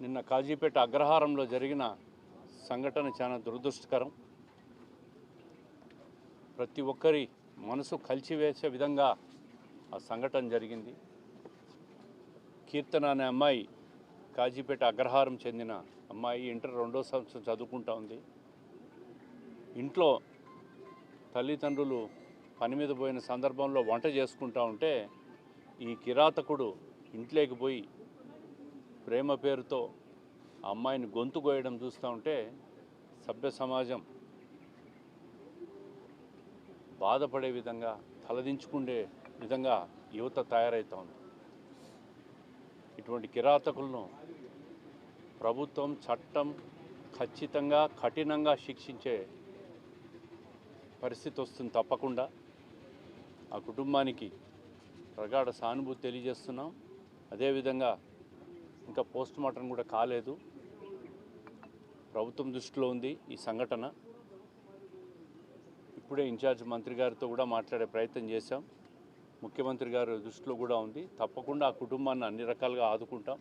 నిన్న కాజీపేట అగ్రహారంలో జరిగిన సంఘటన చాలా దురదృష్టకరం. ప్రతి ఒక్కరి మనసు కలిచివేసే విధంగా ఆ సంఘటన జరిగింది. కీర్తన అనే అమ్మాయి, కాజీపేట అగ్రహారం చెందిన అమ్మాయి, ఇంటర్ 2వ సంవత్సరం చదువుకుంటా ఉంది. ఇంట్లో తల్లిదండ్రులు పని మీద పోయిన సందర్భంలో వంట చేసుకుంటా ఉంటే ఈ కిరాతకుడు ఇంట్లోకి పోయి ప్రేమ పేరుతో ఆ అమ్మాయిని గొంతు కోయడం చూస్తూ ఉంటే సభ్య సమాజం బాధపడే విధంగా, తలదించుకునే విధంగా యువత తయారవుతూ ఉంది. ఇటువంటి కిరాతకులను ప్రభుత్వం, చట్టం ఖచ్చితంగా కఠినంగా శిక్షించే పరిస్థితి వస్తుంది తప్పకుండా. ఆ కుటుంబానికి ప్రగాఢ సానుభూతి తెలియజేస్తున్నాం. అదేవిధంగా ఇంకా పోస్ట్ మార్టం కూడా కాలేదు. ప్రభుత్వం దృష్టిలో ఉంది ఈ సంఘటన. ఇప్పుడే ఇన్ఛార్జ్ మంత్రి గారితో కూడా మాట్లాడే ప్రయత్నం చేశాం. ముఖ్యమంత్రి గారి దృష్టిలో కూడా ఉంది. తప్పకుండా ఆ కుటుంబాన్ని అన్ని రకాలుగా ఆదుకుంటాం,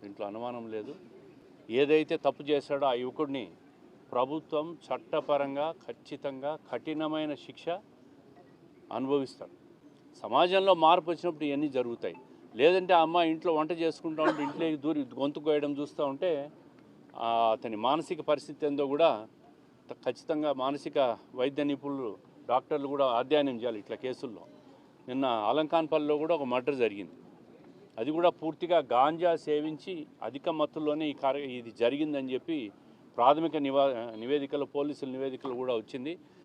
దీంట్లో అనుమానం లేదు. ఏదైతే తప్పు చేశాడో ఆ యువకుడిని ప్రభుత్వం చట్టపరంగా ఖచ్చితంగా కఠినమైన శిక్ష అనుభవిస్తాడు. సమాజంలో మార్పు వచ్చినప్పుడు ఇవన్నీ జరుగుతాయి. లేదంటే ఆ అమ్మాయి ఇంట్లో వంట చేసుకుంటూ ఉంటే ఇంట్లోకి దూరి గొంతు కోయడం చూస్తూ ఉంటే అతని మానసిక పరిస్థితి ఏందో కూడా ఖచ్చితంగా మానసిక వైద్య నిపుణులు, డాక్టర్లు కూడా అధ్యయనం చేయాలి ఇట్లా కేసుల్లో. నిన్న అలంకాన్పల్లిలో కూడా ఒక మర్డర్ జరిగింది. అది కూడా పూర్తిగా గాంజా సేవించి అధిక మత్తుల్లోనే ఇది జరిగిందని చెప్పి ప్రాథమిక నివేదికలు, పోలీసుల నివేదికలు కూడా వచ్చింది.